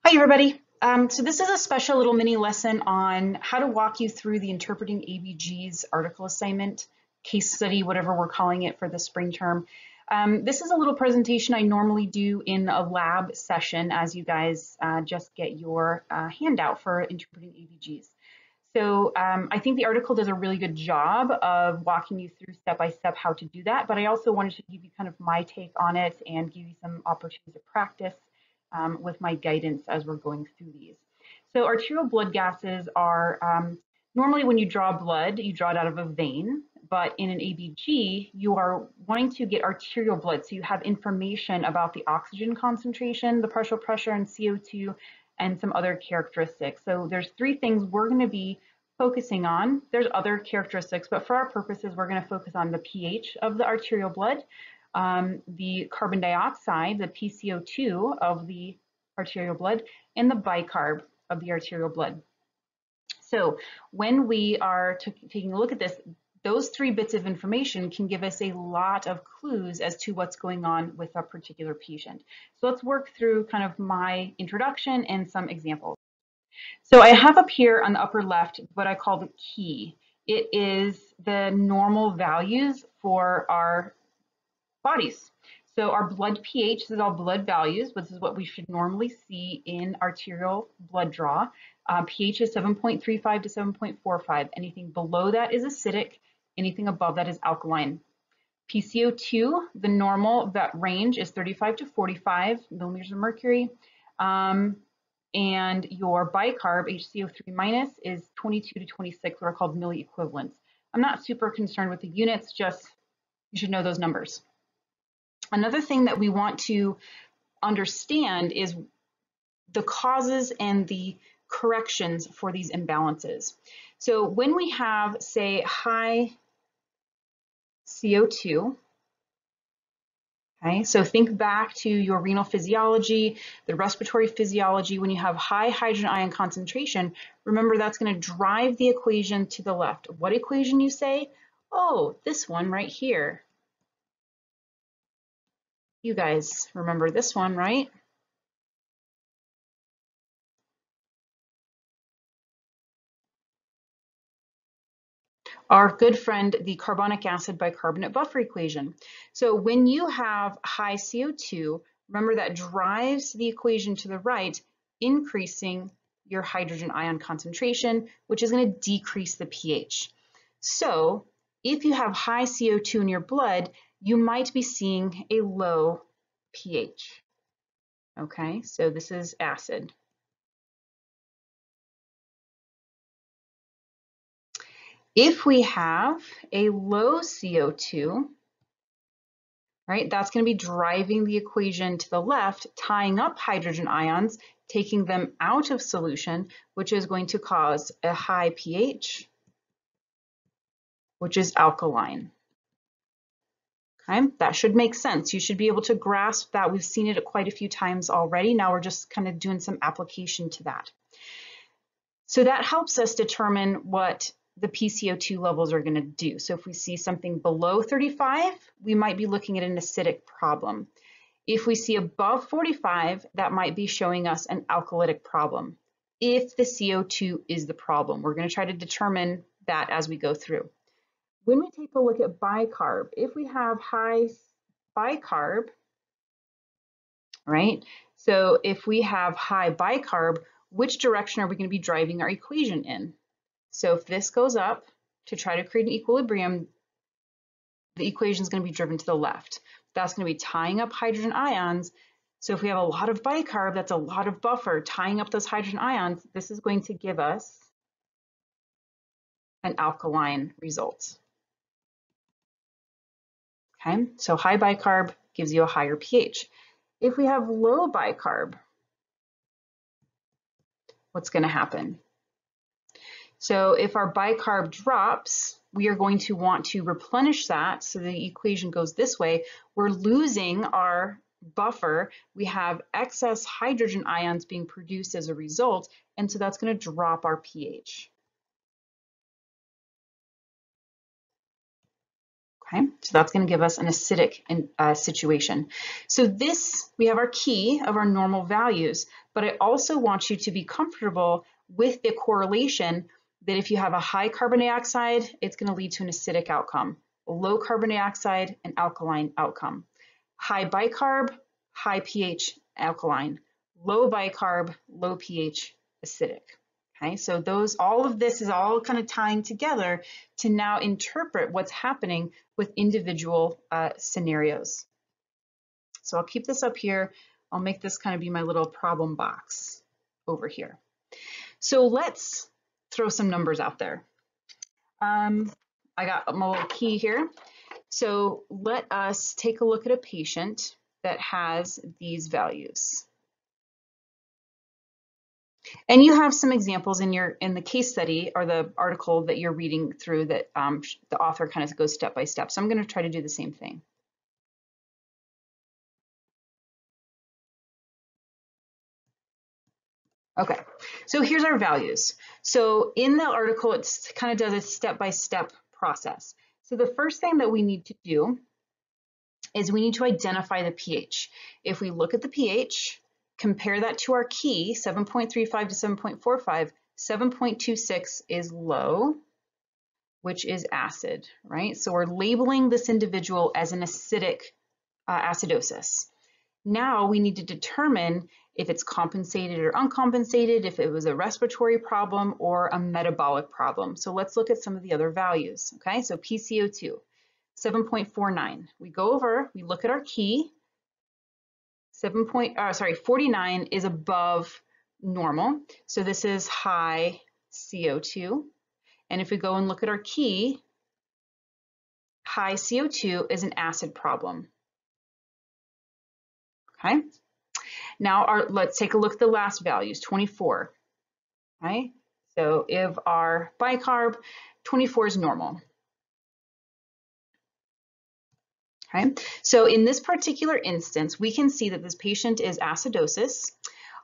Hi, everybody. So this is a special little mini lesson on how to walk you through the Interpreting ABG's article assignment, case study, whatever we're calling it for the spring term. This is a little presentation I normally do in a lab session as you guys just get your handout for Interpreting ABGs. So I think the article does a really good job of walking you through step by step how to do that, but I also wanted to give you kind of my take on it and give you some opportunities to practice with my guidance as we're going through these. So arterial blood gases are normally when you draw blood, you draw it out of a vein, but in an ABG, you are wanting to get arterial blood. So you have information about the oxygen concentration, the partial pressure, and CO2, and some other characteristics. So there's three things we're going to be focusing on. There's other characteristics, but for our purposes, we're going to focus on the pH of the arterial blood, the carbon dioxide, the PCO2 of the arterial blood, and the bicarb of the arterial blood. So when we are taking a look at this, those three bits of information can give us a lot of clues as to what's going on with a particular patient. So let's work through kind of my introduction and some examples. So I have up here on the upper left what I call the key. It is the normal values for our bodies. So our blood pH, this is all blood values, but this is what we should normally see in arterial blood draw. pH is 7.35 to 7.45. Anything below that is acidic. Anything above that is alkaline. PCO2, the normal range is 35 to 45 millimeters of mercury. And your bicarb, HCO3 minus, is 22 to 26, what are called milliequivalents. I'm not super concerned with the units, just you should know those numbers. Another thing that we want to understand is the causes and the corrections for these imbalances. So when we have, say, high CO2, okay, so think back to your renal physiology, the respiratory physiology. When you have high hydrogen ion concentration, remember that's going to drive the equation to the left. What equation you say? Oh, this one right here. You guys remember this one, right? Our good friend, the carbonic acid bicarbonate buffer equation. So when you have high CO2, remember that drives the equation to the right, increasing your hydrogen ion concentration, which is going to decrease the pH. So if you have high CO2 in your blood, you might be seeing a low pH. Okay, so this is acid. If we have a low CO2, right, that's going to be driving the equation to the left, tying up hydrogen ions, taking them out of solution, which is going to cause a high pH, which is alkaline. Okay, that should make sense. You should be able to grasp that. We've seen it quite a few times already. Now we're just kind of doing some application to that. So that helps us determine what the PCO2 levels are going to do. So if we see something below 35, we might be looking at an acidic problem. If we see above 45, that might be showing us an alkalytic problem. If the CO2 is the problem, we're going to try to determine that as we go through. When we take a look at bicarb, if we have high bicarb, right? So if we have high bicarb, which direction are we going to be driving our equation in? So if this goes up to try to create an equilibrium, the equation is going to be driven to the left. That's going to be tying up hydrogen ions. So if we have a lot of bicarb, that's a lot of buffer tying up those hydrogen ions. This is going to give us an alkaline result. Okay, so high bicarb gives you a higher pH. If we have low bicarb, what's going to happen? So if our bicarb drops, we are going to want to replenish that. So the equation goes this way. We're losing our buffer. We have excess hydrogen ions being produced as a result. And so that's going to drop our pH. Okay, so that's going to give us an acidic situation. So this, we have our key of our normal values, but I also want you to be comfortable with the correlation that if you have a high carbon dioxide, it's going to lead to an acidic outcome. Low carbon dioxide, an alkaline outcome. High bicarb, high pH, alkaline. Low bicarb, low pH, acidic. Okay, so all of this is all kind of tying together to now interpret what's happening with individual scenarios. So I'll keep this up here. I'll make this kind of be my little problem box over here. So let's throw some numbers out there. I got my little key here. So let us take a look at a patient that has these values. And you have some examples in the case study or the article that you're reading through that the author kind of goes step by step. So I'm going to try to do the same thing. Okay, so here's our values. So in the article, it kind of does a step-by-step process. So the first thing that we need to do is we need to identify the pH. If we look at the pH, compare that to our key, 7.35 to 7.45, 7.26 is low, which is acid, right? So we're labeling this individual as an acidic acidosis. Now we need to determine if it's compensated or uncompensated, if it was a respiratory problem or a metabolic problem. So let's look at some of the other values, okay? So PCO2, 7.49. We go over, we look at our key, 49 is above normal. So this is high CO2. And if we go and look at our key, high CO2 is an acid problem. Okay. Now let's take a look at the last values, 24. Okay. So if our bicarb, 24 is normal. Okay. So in this particular instance, we can see that this patient is acidosis.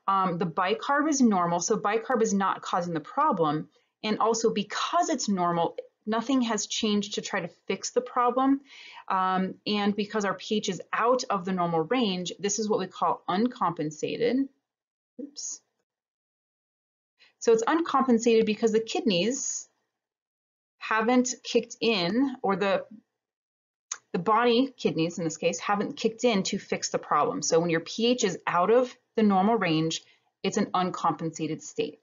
The bicarb is normal, so bicarb is not causing the problem. And also because it's normal, nothing has changed to try to fix the problem. And because our pH is out of the normal range, this is what we call uncompensated. Oops. So it's uncompensated because the kidneys haven't kicked in, or the body kidneys in this case haven't kicked in to fix the problem. So when your pH is out of the normal range, it's an uncompensated state.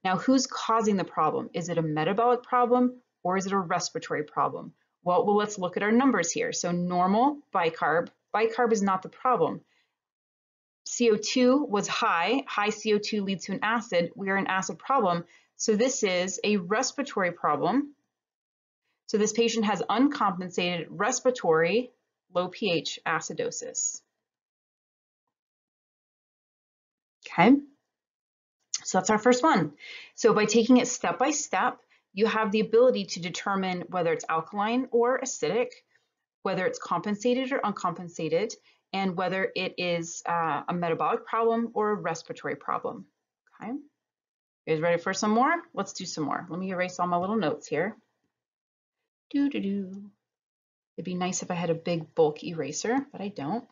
Now, who's causing the problem? Is it a metabolic problem or is it a respiratory problem? Well, let's look at our numbers here. So normal bicarb. Bicarb is not the problem. CO2 was high. High CO2 leads to an acid. We are an acid problem. So this is a respiratory problem. So this patient has uncompensated respiratory low pH acidosis. Okay, so that's our first one. So by taking it step by step, you have the ability to determine whether it's alkaline or acidic, whether it's compensated or uncompensated, and whether it is a metabolic problem or a respiratory problem. Okay, you guys ready for some more? Let's do some more. Let me erase all my little notes here. It'd be nice if I had a big bulk eraser, but I don't.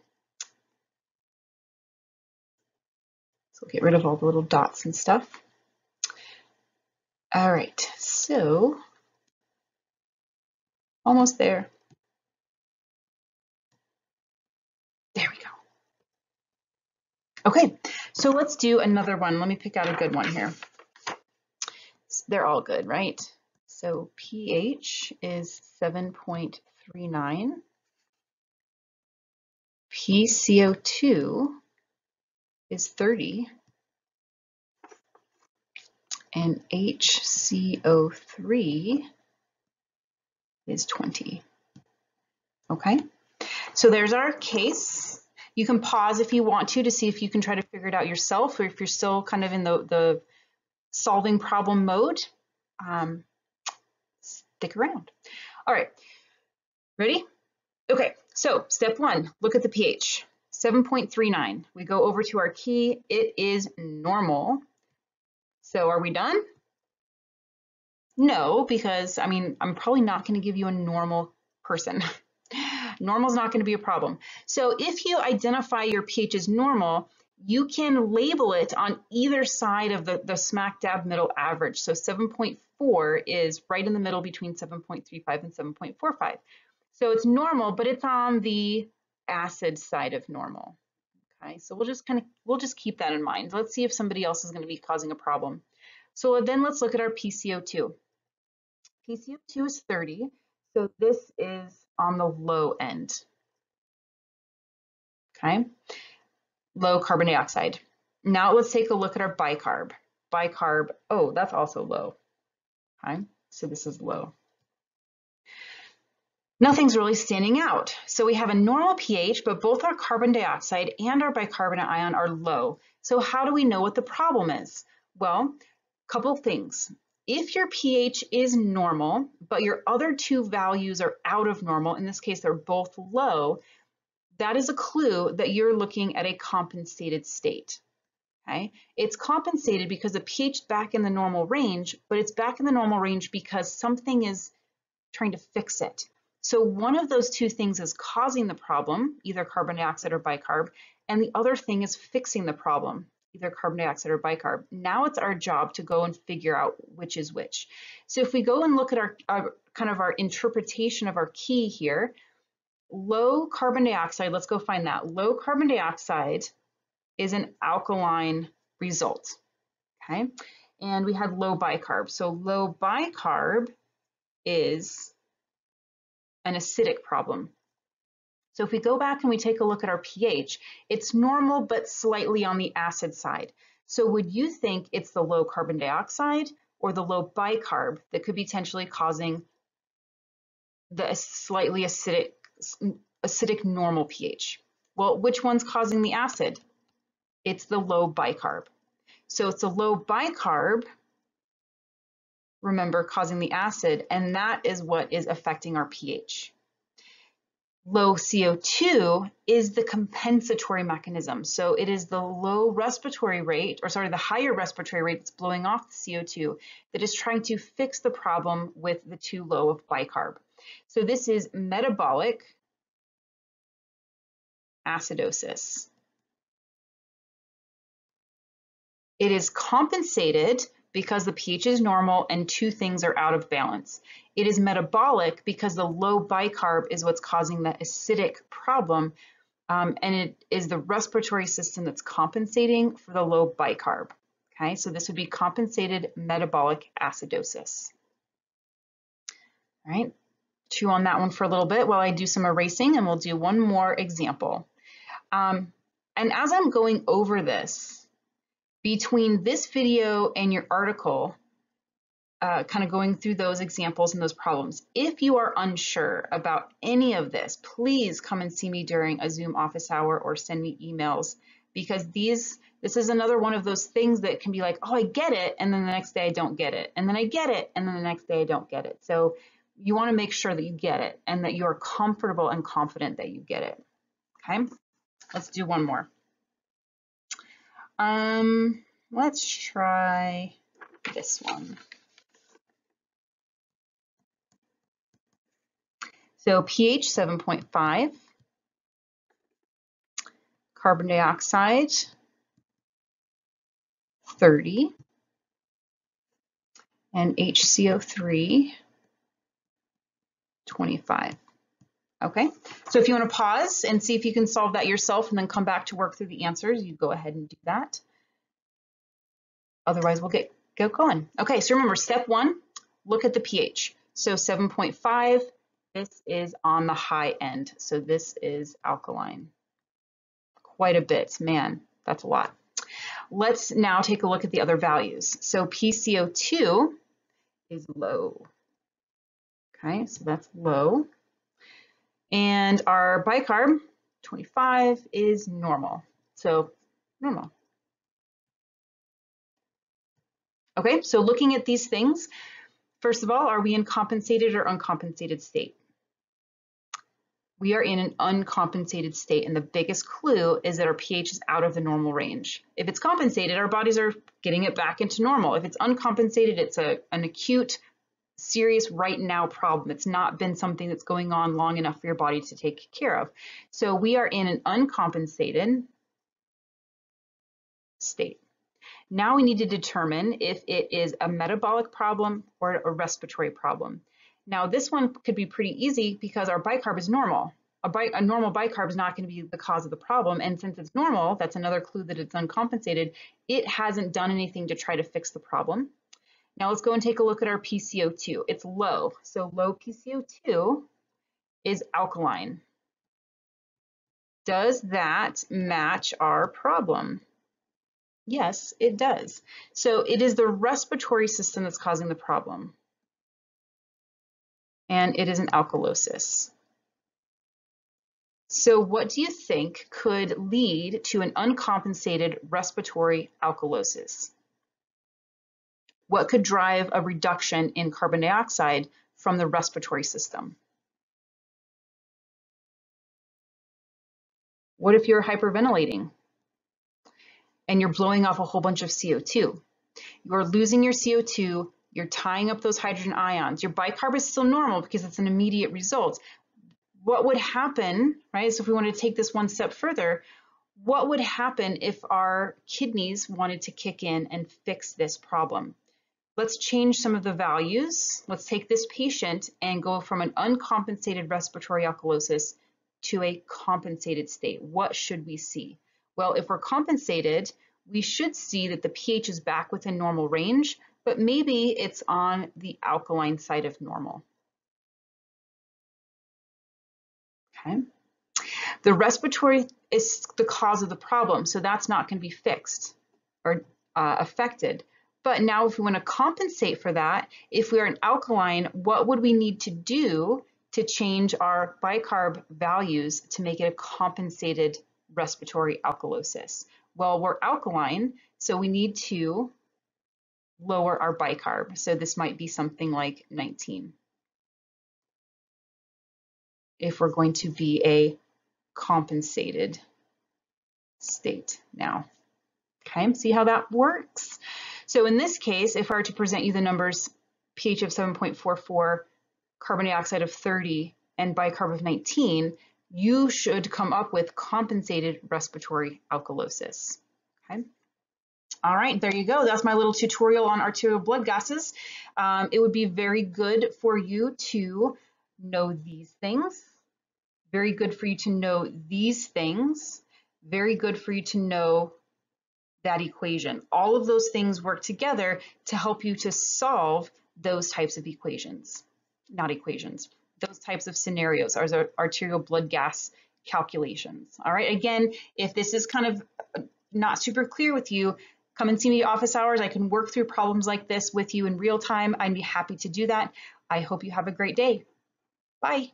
So get rid of all the little dots and stuff. All right, so almost there. There we go. Okay, so let's do another one. Let me pick out a good one here. They're all good, right? So pH is 7.39. PCO2 is 30. And HCO3 is 20. Okay, so there's our case. You can pause if you want to see if you can try to figure it out yourself, or if you're still kind of in the solving problem mode, stick around. All right, ready? Okay, so step one, look at the pH, 7.39. We go over to our key, it is normal. So are we done? No, because I mean, I'm probably not going to give you a normal person. Normal is not going to be a problem. So if you identify your pH as normal, you can label it on either side of the smack dab middle average. So 7.4 is right in the middle between 7.35 and 7.45. So it's normal, but it's on the acid side of normal. Okay, so we'll just keep that in mind. Let's see if somebody else is going to be causing a problem. So then let's look at our PCO2. PCO2 is 30, so this is on the low end. Okay, low carbon dioxide. Now let's take a look at our bicarb. Bicarb, oh, that's also low. Okay, so this is low. Nothing's really standing out. So we have a normal pH, but both our carbon dioxide and our bicarbonate ion are low. So how do we know what the problem is? Well, a couple things. If your pH is normal, but your other two values are out of normal, in this case, they're both low, that is a clue that you're looking at a compensated state. Okay? It's compensated because the pH is back in the normal range, but it's back in the normal range because something is trying to fix it. So one of those two things is causing the problem, either carbon dioxide or bicarb, and the other thing is fixing the problem, either carbon dioxide or bicarb. Now it's our job to go and figure out which is which. So if we go and look at our kind of our interpretation of our key here, low carbon dioxide, let's go find that. Low carbon dioxide is an alkaline result, okay? And we had low bicarb. So low bicarb is an acidic problem. So if we go back and we take a look at our pH, it's normal but slightly on the acid side. So would you think it's the low carbon dioxide or the low bicarb that could be potentially causing the slightly acidic normal pH? Well, which one's causing the acid? It's the low bicarb. So it's a low bicarb, remember, causing the acid, and that is what is affecting our pH. Low CO2 is the compensatory mechanism. So it is the low respiratory rate, or sorry, the higher respiratory rate that's blowing off the CO2 that is trying to fix the problem with the too low of bicarb. So this is metabolic acidosis. It is compensated because the pH is normal and two things are out of balance. It is metabolic because the low bicarb is what's causing the acidic problem, and it is the respiratory system that's compensating for the low bicarb. Okay, so this would be compensated metabolic acidosis. All right, chew on that one for a little bit while I do some erasing, and we'll do one more example. And as I'm going over this, between this video and your article, kind of going through those examples and those problems, if you are unsure about any of this, please come and see me during a Zoom office hour or send me emails, because this is another one of those things that can be like, oh, I get it, and then the next day I don't get it, and then I get it, and then the next day I don't get it. So you want to make sure that you get it and that you are comfortable and confident that you get it. Okay, let's do one more. Let's try this one. So pH 7.5, carbon dioxide 30, and HCO3 25. Okay, so if you want to pause and see if you can solve that yourself and then come back to work through the answers, you go ahead and do that. Otherwise, we'll get going. Okay, so remember, step one, look at the pH. So 7.5, this is on the high end. So this is alkaline. Quite a bit, man, that's a lot. Let's now take a look at the other values. So PCO2 is low. Okay, so that's low. And our bicarb, 25, is normal. So normal. Okay, so looking at these things, first of all, are we in compensated or uncompensated state? We are in an uncompensated state, and the biggest clue is that our pH is out of the normal range. If it's compensated, our bodies are getting it back into normal. If it's uncompensated, it's an acute serious right now problem. It's not been something that's going on long enough for your body to take care of. So we are in an uncompensated state. Now we need to determine if it is a metabolic problem or a respiratory problem. Now this one could be pretty easy because our bicarb is normal. A normal bicarb is not going to be the cause of the problem, and since it's normal, that's another clue that it's uncompensated. It hasn't done anything to try to fix the problem. Now let's go and take a look at our PCO2. It's low, so low PCO2 is alkaline. Does that match our problem? Yes, it does. So it is the respiratory system that's causing the problem, and it is an alkalosis. So what do you think could lead to an uncompensated respiratory alkalosis? What could drive a reduction in carbon dioxide from the respiratory system? What if you're hyperventilating and you're blowing off a whole bunch of CO2? You're losing your CO2, you're tying up those hydrogen ions. Your bicarb is still normal because it's an immediate result. What would happen, right? So if we wanted to take this one step further, what would happen if our kidneys wanted to kick in and fix this problem? Let's change some of the values. Let's take this patient and go from an uncompensated respiratory alkalosis to a compensated state. What should we see? Well, if we're compensated, we should see that the pH is back within normal range, but maybe it's on the alkaline side of normal. Okay. The respiratory is the cause of the problem, so that's not going to be fixed or affected. But now if we want to compensate for that, if we are an alkaline, what would we need to do to change our bicarb values to make it a compensated respiratory alkalosis? Well, we're alkaline, so we need to lower our bicarb. So this might be something like 19. If we're going to be a compensated state now. Okay, see how that works? So in this case, if I were to present you the numbers pH of 7.44, carbon dioxide of 30, and bicarb of 19, you should come up with compensated respiratory alkalosis. Okay. All right, there you go. That's my little tutorial on arterial blood gases. It would be very good for you to know these things. Very good for you to know these things. Very good for you to know that equation. All of those things work together to help you to solve those types of equations. Not equations, those types of scenarios, are arterial blood gas calculations. All right, again, if this is kind of not super clear with you, come and see me at office hours. I can work through problems like this with you in real time. I'd be happy to do that. I hope you have a great day. Bye.